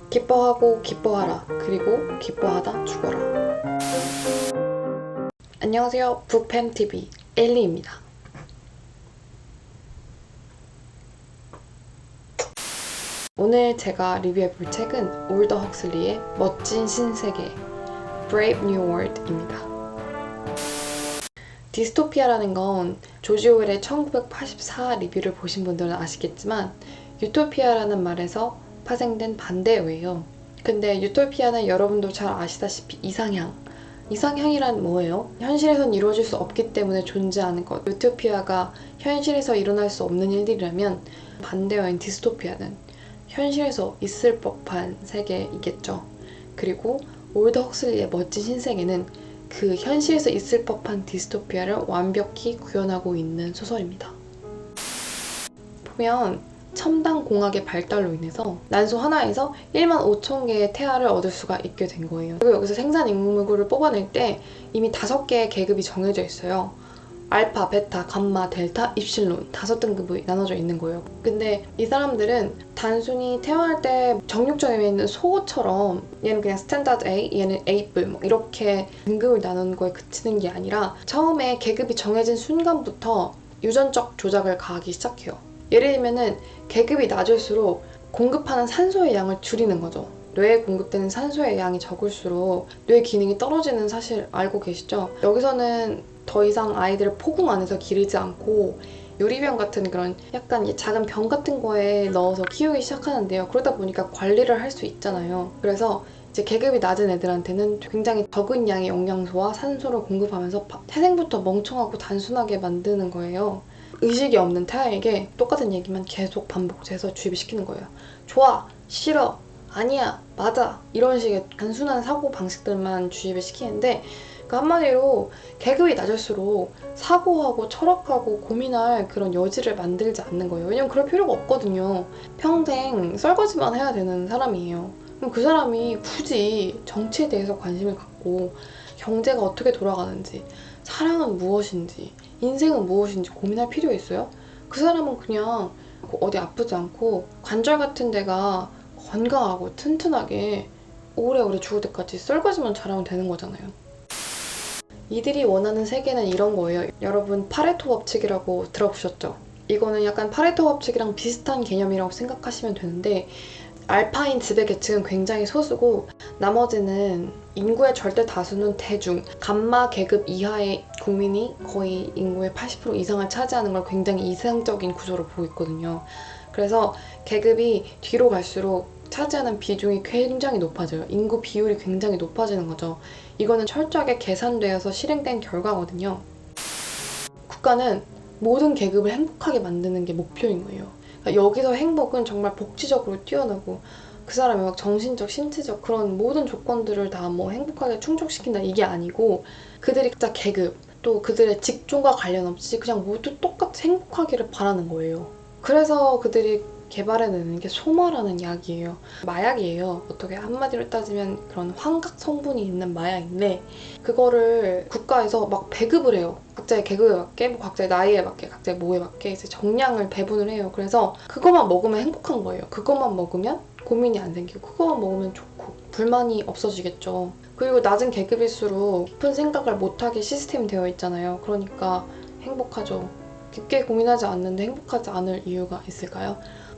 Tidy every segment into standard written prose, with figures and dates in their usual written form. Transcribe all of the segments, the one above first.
기뻐하고 기뻐하라. 그리고 기뻐하다 죽어라. 안녕하세요. 북팸TV 엘리입니다. 오늘 제가 리뷰해볼 책은 올더 헉슬리의 멋진 신세계 Brave New World입니다. 디스토피아라는 건 조지 오웰의 1984 리뷰를 보신 분들은 아시겠지만 유토피아라는 말에서 파생된 반대어예요. 근데 유토피아는 여러분도 잘 아시다시피 이상향이란 뭐예요? 현실에선 이루어질 수 없기 때문에 존재하는 것. 유토피아가 현실에서 일어날 수 없는 일들이라면 반대어인 디스토피아는 현실에서 있을 법한 세계이겠죠. 그리고 올더 헉슬리의 멋진 신세계는 그 현실에서 있을 법한 디스토피아를 완벽히 구현하고 있는 소설입니다. 보면 첨단 공학의 발달로 인해서 난소 하나에서 1만 5천 개의 태아를 얻을 수가 있게 된 거예요. 그리고 여기서 생산 인구를 뽑아낼 때 이미 5개의 계급이 정해져 있어요. 알파, 베타, 감마, 델타, 입실론 5등급이 나눠져 있는 거예요. 근데 이 사람들은 단순히 태어날 때 정육점에 있는 소처럼 얘는 그냥 스탠다드 A, 얘는 A급 뭐 이렇게 등급을 나누는 거에 그치는 게 아니라 처음에 계급이 정해진 순간부터 유전적 조작을 가하기 시작해요. 예를 들면은 계급이 낮을수록 공급하는 산소의 양을 줄이는 거죠. 뇌에 공급되는 산소의 양이 적을수록 뇌 기능이 떨어지는 사실 알고 계시죠? 여기서는 더 이상 아이들을 포궁 안에서 기르지 않고 유리병 같은 그런 약간 작은 병 같은 거에 넣어서 키우기 시작하는데요. 그러다 보니까 관리를 할 수 있잖아요. 그래서 이제 계급이 낮은 애들한테는 굉장히 적은 양의 영양소와 산소를 공급하면서 태생부터 멍청하고 단순하게 만드는 거예요. 의식이 없는 태아에게 똑같은 얘기만 계속 반복해서 주입을 시키는 거예요. 좋아, 싫어, 아니야, 맞아 이런 식의 단순한 사고 방식들만 주입을 시키는데 그 한마디로 계급이 낮을수록 사고하고 철학하고 고민할 그런 여지를 만들지 않는 거예요. 왜냐면 그럴 필요가 없거든요. 평생 설거지만 해야 되는 사람이에요. 그럼 그 사람이 굳이 정치에 대해서 관심을 갖고 경제가 어떻게 돌아가는지, 사랑은 무엇인지, 인생은 무엇인지 고민할 필요 있어요? 그 사람은 그냥 어디 아프지 않고 관절 같은 데가 건강하고 튼튼하게 오래오래 죽을 때까지 설거지만 잘하면 되는 거잖아요. 이들이 원하는 세계는 이런 거예요. 여러분 파레토 법칙이라고 들어보셨죠? 이거는 약간 파레토 법칙이랑 비슷한 개념이라고 생각하시면 되는데 알파인 지배 계층은 굉장히 소수고 나머지는 인구의 절대 다수는 대중, 감마 계급 이하의 국민이 거의 인구의 80% 이상을 차지하는 걸 굉장히 이상적인 구조로 보고 있거든요. 그래서 계급이 뒤로 갈수록 차지하는 비중이 굉장히 높아져요. 인구 비율이 굉장히 높아지는 거죠. 이거는 철저하게 계산되어서 실행된 결과거든요. 국가는 모든 계급을 행복하게 만드는 게 목표인 거예요. 그러니까 여기서 행복은 정말 복지적으로 뛰어나고 그 사람의 막 정신적, 신체적 그런 모든 조건들을 다 뭐 행복하게 충족시킨다 이게 아니고 그들이 각자 계급 또 그들의 직종과 관련 없이 그냥 모두 똑같이 행복하기를 바라는 거예요. 그래서 그들이 개발해내는 게 소마라는 약이에요. 마약이에요. 어떻게 한마디로 따지면 그런 환각 성분이 있는 마약인데 그거를 국가에서 막 배급을 해요. 각자의 계급에 맞게, 뭐 각자의 나이에 맞게, 각자의 뭐에 맞게 이제 정량을 배분을 해요. 그래서 그것만 먹으면 행복한 거예요. 그것만 먹으면 고민이 안 생기고 그것만 먹으면 좋고 불만이 없어지겠죠. 그리고 낮은 계급일수록 깊은 생각을 못하게 시스템이 되어 있잖아요. 그러니까 행복하죠. 깊게 고민하지 않는데 행복하지 않을 이유가 있을까요?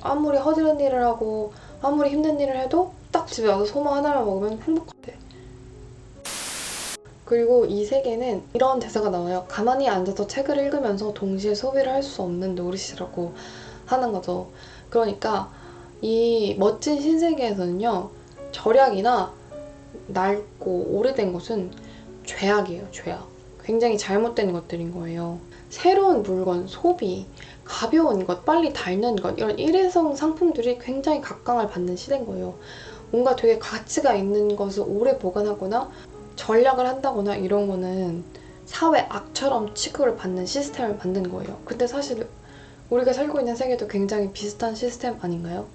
아무리 허드렛 일을 하고 아무리 힘든 일을 해도 딱 집에 와서 소마 하나만 먹으면 행복하대. 그리고 이 세계는 이런 대사가 나와요. 가만히 앉아서 책을 읽으면서 동시에 소비를 할 수 없는 노릇이라고 하는 거죠. 그러니까 이 멋진 신세계에서는요. 절약이나 낡고 오래된 것은 죄악이에요. 죄악. 굉장히 잘못된 것들인 거예요. 새로운 물건, 소비, 가벼운 것, 빨리 닳는 것 이런 일회성 상품들이 굉장히 각광을 받는 시대인 거예요. 뭔가 되게 가치가 있는 것을 오래 보관하거나 전략을 한다거나 이런 거는 사회 악처럼 취급을 받는 시스템을 만든 거예요. 근데 사실 우리가 살고 있는 세계도 굉장히 비슷한 시스템 아닌가요?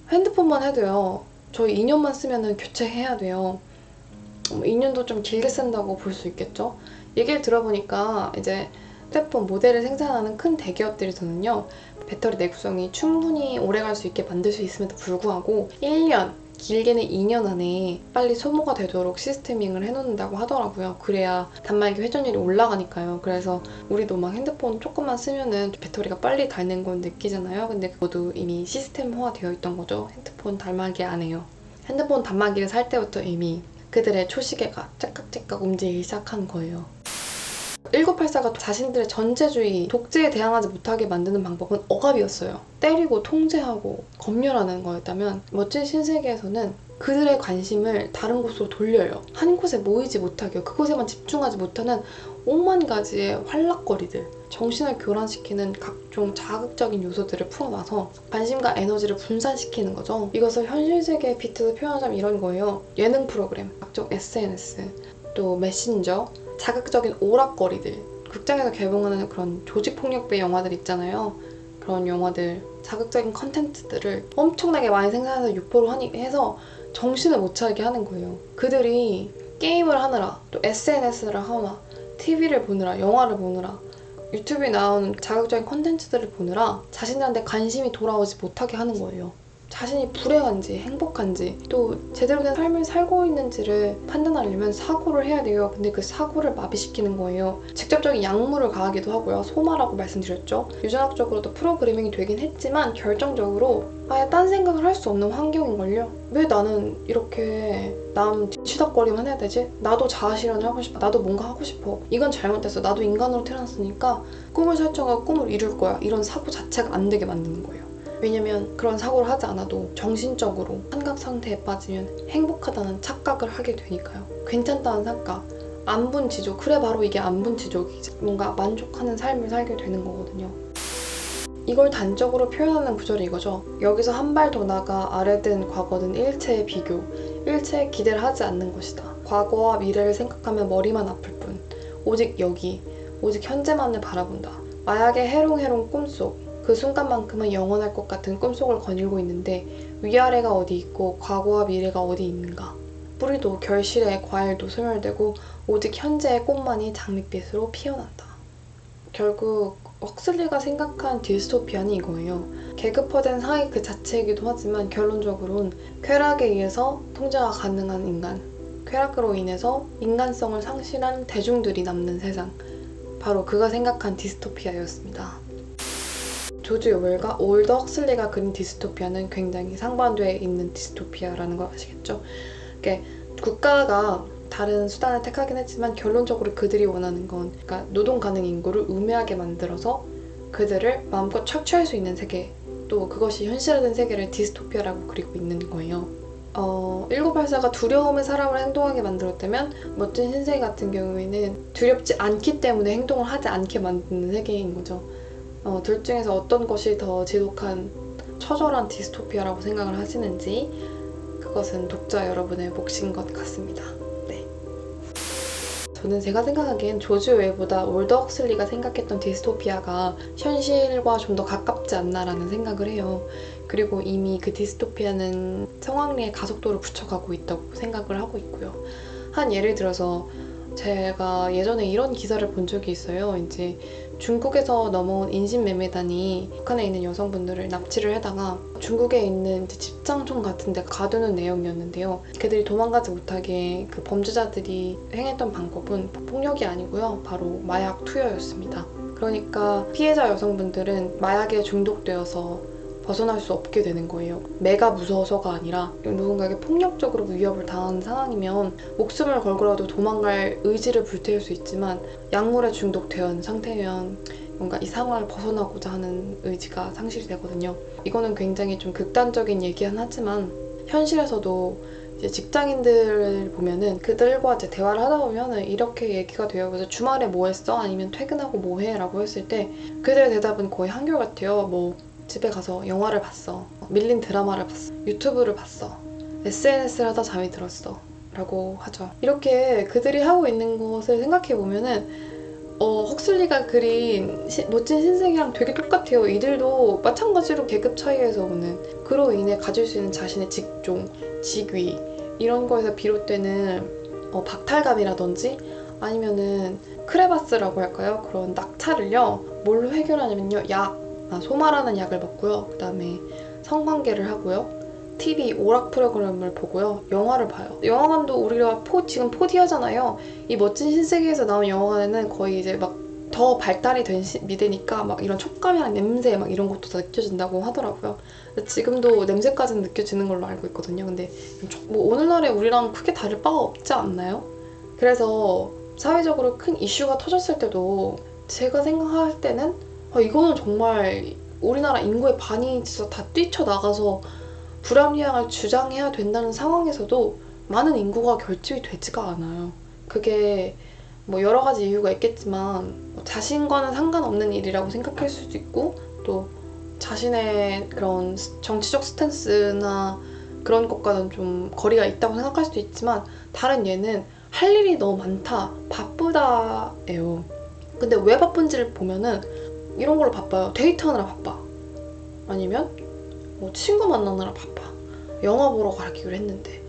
핸드폰만 해도요. 저희 2년만 쓰면 교체해야 돼요. 2년도 좀 길게 쓴다고 볼 수 있겠죠? 얘기를 들어보니까 이제 휴대폰 모델을 생산하는 큰 대기업들에서는요 배터리 내구성이 충분히 오래갈 수 있게 만들 수 있음에도 불구하고 1년, 길게는 2년 안에 빨리 소모가 되도록 시스테밍을 해놓는다고 하더라고요. 그래야 단말기 회전율이 올라가니까요. 그래서 우리도 막 핸드폰 조금만 쓰면은 배터리가 빨리 닳는 건 느끼잖아요. 근데 그것도 이미 시스템화 되어 있던 거죠. 핸드폰 단말기 안에요. 핸드폰 단말기를 살 때부터 이미 그들의 초시계가 째깍째깍 움직이기 시작한 거예요. 1984가 자신들의 전체주의, 독재에 대항하지 못하게 만드는 방법은 억압이었어요. 때리고 통제하고 검열하는 거였다면 멋진 신세계에서는 그들의 관심을 다른 곳으로 돌려요. 한 곳에 모이지 못하게, 그곳에만 집중하지 못하는 5만 가지의 활락거리들, 정신을 교란시키는 각종 자극적인 요소들을 풀어놔서 관심과 에너지를 분산시키는 거죠. 이것을 현실세계의 비트에서 표현하자면 이런 거예요. 예능 프로그램, 각종 SNS, 또 메신저, 자극적인 오락거리들, 극장에서 개봉하는 그런 조직폭력배 영화들 있잖아요. 그런 영화들, 자극적인 컨텐츠들을 엄청나게 많이 생산해서 유포를 해서 정신을 못 차리게 하는 거예요. 그들이 게임을 하느라, 또 SNS를 하거나 TV를 보느라, 영화를 보느라, 유튜브에 나오는 자극적인 컨텐츠들을 보느라 자신들한테 관심이 돌아오지 못하게 하는 거예요. 자신이 불행한지 행복한지 또 제대로 된 삶을 살고 있는지를 판단하려면 사고를 해야 돼요. 근데 그 사고를 마비시키는 거예요. 직접적인 약물을 가하기도 하고요. 소마라고 말씀드렸죠. 유전학적으로도 프로그래밍이 되긴 했지만 결정적으로 아예 딴 생각을 할 수 없는 환경인걸요. 왜 나는 이렇게 남 뒤치다거리만 해야 되지? 나도 자아실현을 하고 싶어. 나도 뭔가 하고 싶어. 이건 잘못됐어. 나도 인간으로 태어났으니까 꿈을 설정하고 꿈을 이룰 거야. 이런 사고 자체가 안 되게 만드는 거예요. 왜냐면 그런 사고를 하지 않아도 정신적으로 환각 상태에 빠지면 행복하다는 착각을 하게 되니까요. 괜찮다는 착각, 안분지족, 그래 바로 이게 안분지족이지. 뭔가 만족하는 삶을 살게 되는 거거든요. 이걸 단적으로 표현하는 구절이 이거죠. 여기서 한 발 더 나가 아래든 과거든 일체의 비교, 일체의 기대를 하지 않는 것이다. 과거와 미래를 생각하면 머리만 아플 뿐 오직 여기, 오직 현재만을 바라본다. 마약의 해롱해롱 꿈속, 그 순간만큼은 영원할 것 같은 꿈속을 거닐고 있는데 위아래가 어디 있고 과거와 미래가 어디 있는가. 뿌리도 결실에 과일도 소멸되고 오직 현재의 꽃만이 장밋빛으로 피어난다. 결국 헉슬리가 생각한 디스토피아는 이거예요. 계급화된 사회 그 자체이기도 하지만 결론적으로는 쾌락에 의해서 통제가 가능한 인간, 쾌락으로 인해서 인간성을 상실한 대중들이 남는 세상, 바로 그가 생각한 디스토피아였습니다. 조지 오웰과 올더 헉슬리가 그린 디스토피아는 굉장히 상반되어 있는 디스토피아라는 걸 아시겠죠? 그러니까 국가가 다른 수단을 택하긴 했지만 결론적으로 그들이 원하는 건 그러니까 노동 가능 인구를 우매하게 만들어서 그들을 마음껏 착취할 수 있는 세계, 또 그것이 현실화된 세계를 디스토피아라고 그리고 있는 거예요. 1984가 두려움의 사람을 행동하게 만들었다면 멋진 신세계 같은 경우에는 두렵지 않기 때문에 행동을 하지 않게 만드는 세계인 거죠. 둘 중에서 어떤 것이 더 지독한 처절한 디스토피아라고 생각을 하시는지 그것은 독자 여러분의 몫인 것 같습니다. 네. 저는 제가 생각하기엔 조지 오웰보다 올더 헉슬리가 생각했던 디스토피아가 현실과 좀 더 가깝지 않나라는 생각을 해요. 그리고 이미 그 디스토피아는 성황리에 가속도를 붙여가고 있다고 생각을 하고 있고요. 한 예를 들어서 제가 예전에 이런 기사를 본 적이 있어요. 이제 중국에서 넘어온 인신매매단이 북한에 있는 여성분들을 납치를 하다가 중국에 있는 집장촌 같은 데 가두는 내용이었는데요. 그들이 도망가지 못하게 그 범죄자들이 행했던 방법은 폭력이 아니고요. 바로 마약 투여였습니다. 그러니까 피해자 여성분들은 마약에 중독되어서 벗어날 수 없게 되는 거예요. 매가 무서워서가 아니라 누군가에게 폭력적으로 위협을 당하는 상황이면 목숨을 걸고라도 도망갈 의지를 불태울 수 있지만 약물에 중독된 상태면 뭔가 이 상황을 벗어나고자 하는 의지가 상실이 되거든요. 이거는 굉장히 좀 극단적인 얘기긴 하지만 현실에서도 이제 직장인들을 보면은 그들과 이제 대화를 하다 보면은 이렇게 얘기가 돼요. 그래서 주말에 뭐 했어? 아니면 퇴근하고 뭐 해? 라고 했을 때 그들의 대답은 거의 한결같아요. 뭐 집에 가서 영화를 봤어. 밀린 드라마를 봤어. 유튜브를 봤어. SNS를 하다 잠이 들었어. 라고 하죠. 이렇게 그들이 하고 있는 것을 생각해보면은 헉슬리가 그린 멋진 신세계랑 되게 똑같아요. 이들도 마찬가지로 계급 차이에서 오는 그로 인해 가질 수 있는 자신의 직종, 직위 이런 거에서 비롯되는 박탈감이라든지 아니면은 크레바스라고 할까요? 그런 낙차를요. 뭘로 해결하냐면요. 소마라는 약을 먹고요. 그 다음에 성관계를 하고요. TV 오락 프로그램을 보고요. 영화를 봐요. 영화관도 우리가 지금 4D 하잖아요. 이 멋진 신세계에서 나온 영화관에는 거의 이제 막 더 발달이 된 미대니까 막 이런 촉감이랑 냄새 막 이런 것도 다 느껴진다고 하더라고요. 지금도 냄새까지는 느껴지는 걸로 알고 있거든요. 근데 뭐 오늘날에 우리랑 크게 다를 바가 없지 않나요? 그래서 사회적으로 큰 이슈가 터졌을 때도 제가 생각할 때는 이거는 정말 우리나라 인구의 반이 진짜 다 뛰쳐나가서 불합리함을 주장해야 된다는 상황에서도 많은 인구가 결집이 되지가 않아요. 그게 뭐 여러 가지 이유가 있겠지만 자신과는 상관없는 일이라고 생각할 수도 있고 또 자신의 그런 정치적 스탠스나 그런 것과는 좀 거리가 있다고 생각할 수도 있지만 다른 얘는 할 일이 너무 많다, 바쁘다예요. 근데 왜 바쁜지를 보면은 이런 걸로 바빠요. 데이트하느라 바빠. 아니면 뭐 친구 만나느라 바빠. 영화 보러 가기로 했는데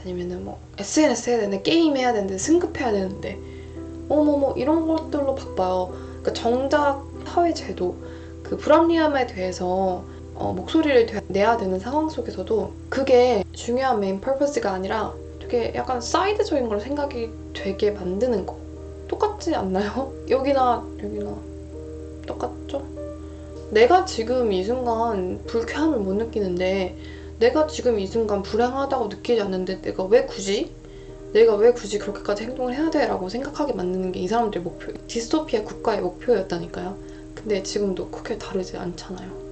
아니면은 뭐 SNS 해야 되는데 게임 해야 되는데 승급해야 되는데 어머머 이런 것들로 바빠요. 그러니까 정작 사회 제도 그 불합리함에 대해서 목소리를 내야 되는 상황 속에서도 그게 중요한 메인 퍼포스가 아니라 되게 약간 사이드적인 걸 생각이 되게 만드는 거 똑같지 않나요? 여기나 똑같죠? 내가 지금 이 순간 불쾌함을 못 느끼는데 내가 지금 이 순간 불행하다고 느끼지 않는데 내가 왜 굳이 그렇게까지 행동을 해야 돼? 라고 생각하게 만드는 게 이 사람들의 목표, 디스토피아 국가의 목표였다니까요. 근데 지금도 크게 다르지 않잖아요.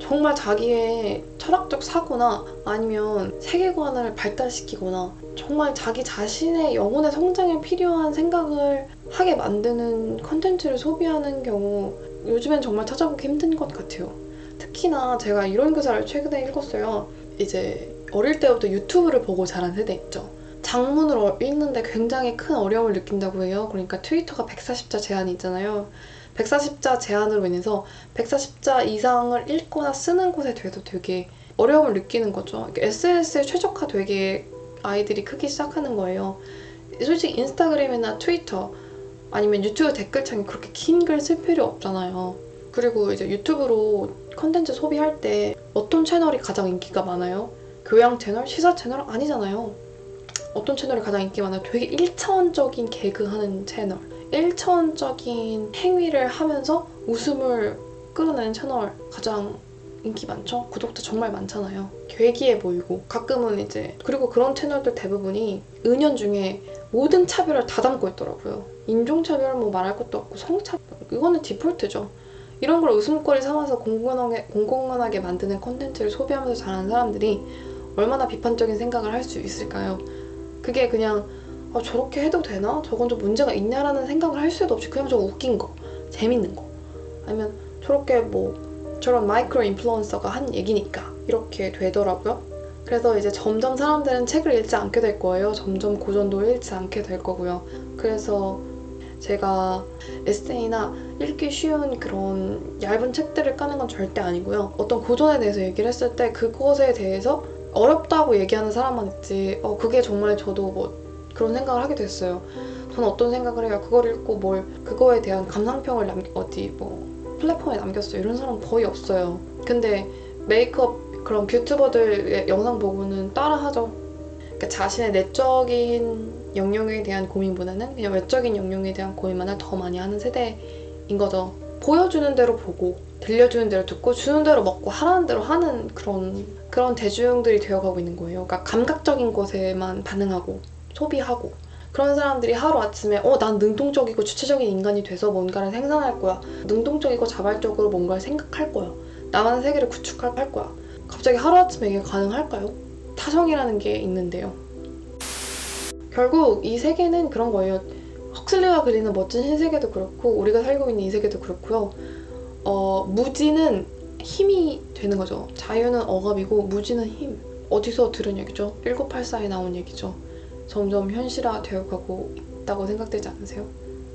정말 자기의 철학적 사고나 아니면 세계관을 발달시키거나 정말 자기 자신의 영혼의 성장에 필요한 생각을 하게 만드는 컨텐츠를 소비하는 경우 요즘엔 정말 찾아보기 힘든 것 같아요. 특히나 제가 이런 기사를 최근에 읽었어요. 이제 어릴 때부터 유튜브를 보고 자란 세대 있죠. 장문을 읽는데 굉장히 큰 어려움을 느낀다고 해요. 그러니까 트위터가 140자 제한이 있잖아요. 140자 제한으로 인해서 140자 이상을 읽거나 쓰는 곳에 돼도 되게 어려움을 느끼는 거죠. SNS에 최적화되게 아이들이 크기 시작하는 거예요. 솔직히 인스타그램이나 트위터 아니면 유튜브 댓글창에 그렇게 긴 글 쓸 필요 없잖아요. 그리고 이제 유튜브로 컨텐츠 소비할 때 어떤 채널이 가장 인기가 많아요? 교양 채널? 시사 채널? 아니잖아요. 어떤 채널이 가장 인기 많아요? 되게 1차원적인 개그하는 채널. 1차원적인 행위를 하면서 웃음을 끌어내는 채널 가장 인기 많죠? 구독자 정말 많잖아요. 괴기해 보이고 가끔은 이제 그리고 그런 채널들 대부분이 은연중에 모든 차별을 다 담고 있더라고요. 인종차별 뭐 말할 것도 없고 성차별 이거는 디폴트죠. 이런 걸 웃음거리 삼아서 공공연하게 만드는 콘텐츠를 소비하면서 자라는 사람들이 얼마나 비판적인 생각을 할 수 있을까요? 그게 그냥 저렇게 해도 되나? 저건 좀 문제가 있냐라는 생각을 할 수도 없이 그냥 좀 웃긴 거, 재밌는 거 아니면 저렇게 뭐 저런 마이크로 인플루언서가 한 얘기니까 이렇게 되더라고요. 그래서 이제 점점 사람들은 책을 읽지 않게 될 거예요. 점점 고전도 읽지 않게 될 거고요. 그래서 제가 에세이나 읽기 쉬운 그런 얇은 책들을 까는 건 절대 아니고요. 어떤 고전에 대해서 얘기를 했을 때 그것에 대해서 어렵다고 얘기하는 사람만 있지 그게 정말 저도 뭐 그런 생각을 하게 됐어요. 저는 어떤 생각을 해요. 그걸 읽고 그거에 대한 감상평을 플랫폼에 남겼어요. 이런 사람 거의 없어요. 근데 메이크업 그런 뷰튜버들의 영상 보고는 따라하죠. 그러니까 자신의 내적인 영역에 대한 고민보다는 그냥 외적인 영역에 대한 고민만을 더 많이 하는 세대인 거죠. 보여주는 대로 보고 들려주는 대로 듣고 주는 대로 먹고 하라는 대로 하는 그런 대중들이 되어가고 있는 거예요. 그러니까 감각적인 것에만 반응하고 소비하고 그런 사람들이 하루아침에 난 능동적이고 주체적인 인간이 돼서 뭔가를 생산할 거야. 능동적이고 자발적으로 뭔가를 생각할 거야. 나만의 세계를 구축할 거야. 갑자기 하루아침에 이게 가능할까요? 타성이라는 게 있는데요. 결국 이 세계는 그런 거예요. 헉슬리가 그리는 멋진 신세계도 그렇고 우리가 살고 있는 이 세계도 그렇고요. 무지는 힘이 되는 거죠. 자유는 억압이고 무지는 힘. 어디서 들은 얘기죠? 1984에 나온 얘기죠. 점점 현실화 되어가고 있다고 생각되지 않으세요?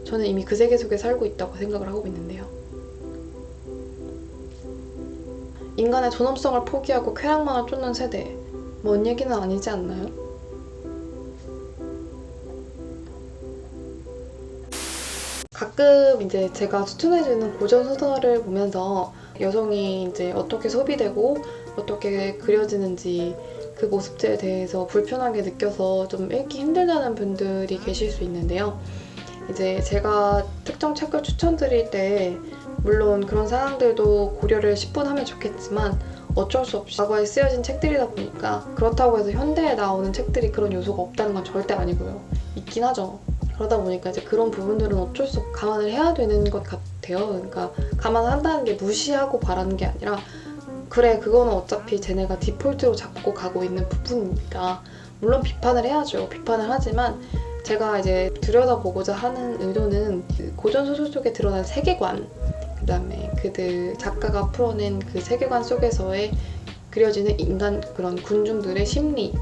저는 이미 그 세계 속에 살고 있다고 생각을 하고 있는데요. 인간의 존엄성을 포기하고 쾌락만을 쫓는 세대. 먼 얘기는 아니지 않나요? 가끔 이제 제가 추천해주는 고전 소설을 보면서 여성이 이제 어떻게 소비되고 어떻게 그려지는지 그 모습들에 대해서 불편하게 느껴서 좀 읽기 힘들다는 분들이 계실 수 있는데요. 이제 제가 특정 책을 추천드릴 때 물론 그런 상황들도 고려를 10분 하면 좋겠지만 어쩔 수 없이 과거에 쓰여진 책들이다 보니까 그렇다고 해서 현대에 나오는 책들이 그런 요소가 없다는 건 절대 아니고요. 있긴 하죠. 그러다 보니까 이제 그런 부분들은 어쩔 수 없이 감안을 해야 되는 것 같아요. 그러니까 감안한다는 게 무시하고 바라는 게 아니라 그래 그거는 어차피 쟤네가 디폴트로 잡고 가고 있는 부분이니까 물론 비판을 해야죠. 비판을 하지만 제가 이제 들여다보고자 하는 의도는 그 고전 소설 속에 드러난 세계관, 그 다음에 그들 작가가 풀어낸 그 세계관 속에서의 그려지는 인간 그런 군중들의 심리,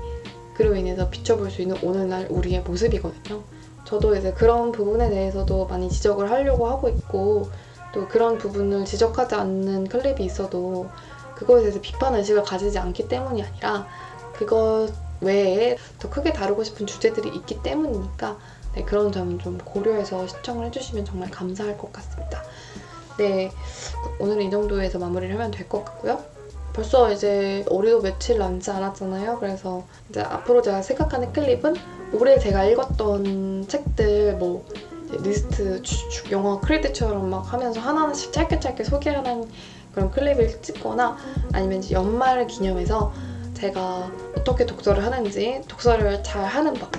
그로 인해서 비춰볼 수 있는 오늘날 우리의 모습이거든요. 저도 이제 그런 부분에 대해서도 많이 지적을 하려고 하고 있고, 또 그런 부분을 지적하지 않는 클립이 있어도 그거에 대해서 비판 의식을 가지지 않기 때문이 아니라 그것 외에 더 크게 다루고 싶은 주제들이 있기 때문이니까 네, 그런 점은 좀 고려해서 시청을 해주시면 정말 감사할 것 같습니다. 네, 오늘은 이 정도에서 마무리를 하면 될 것 같고요. 벌써 이제 올해도 며칠 남지 않았잖아요. 그래서 이제 앞으로 제가 생각하는 클립은 올해 제가 읽었던 책들 뭐 리스트 쭉 영화 크레딧처럼 막 하면서 하나하나씩 짧게 소개하는 그런 클립을 찍거나 아니면 이제 연말 기념해서 제가 어떻게 독서를 하는지, 독서를 잘 하는 법,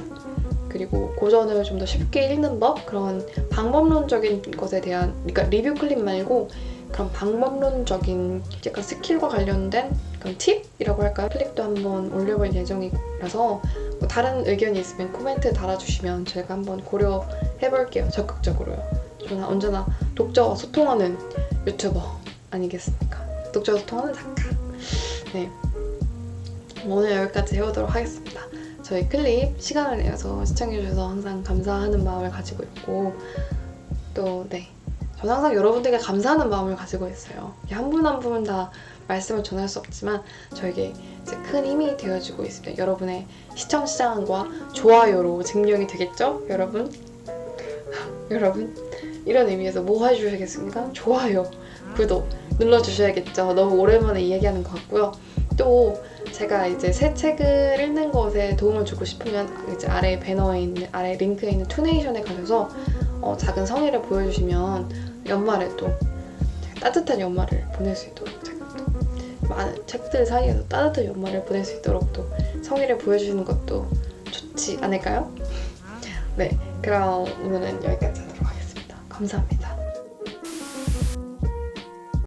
그리고 고전을 좀 더 쉽게 읽는 법, 그런 방법론적인 것에 대한, 그러니까 리뷰 클립 말고 그런 방법론적인 약간 스킬과 관련된 그런 팁이라고 할까요? 클립도 한번 올려볼 예정이라서 뭐 다른 의견이 있으면 코멘트 달아주시면 제가 한번 고려해볼게요. 적극적으로요. 저는 언제나 독자와 소통하는 유튜버 아니겠습니까? 독자와 소통하는 작가. 네. 오늘 여기까지 해보도록 하겠습니다. 저희 클립 시간을 내서 시청해주셔서 항상 감사하는 마음을 가지고 있고 또 네, 저는 항상 여러분들께 감사하는 마음을 가지고 있어요. 한 분 한 분 다 말씀을 전할 수 없지만 저에게 이제 큰 힘이 되어주고 있습니다. 여러분의 시청 시장과 좋아요로 증명이 되겠죠? 여러분? 여러분? 이런 의미에서 뭐 해주셔야겠습니까? 좋아요, 구독 눌러주셔야겠죠. 너무 오랜만에 이야기하는 것 같고요. 또 제가 이제 새 책을 읽는 것에 도움을 주고 싶으면 이제 아래 배너에 있는, 아래 링크에 있는 투네이션에 가셔서 작은 성의를 보여주시면 연말에 또 따뜻한 연말을 보낼 수 있도록 제가 또 많은 책들 사이에서 따뜻한 연말을 보낼 수 있도록 또 성의를 보여주시는 것도 좋지 않을까요? 네, 그럼 오늘은 여기까지 하도록 하겠습니다. 감사합니다.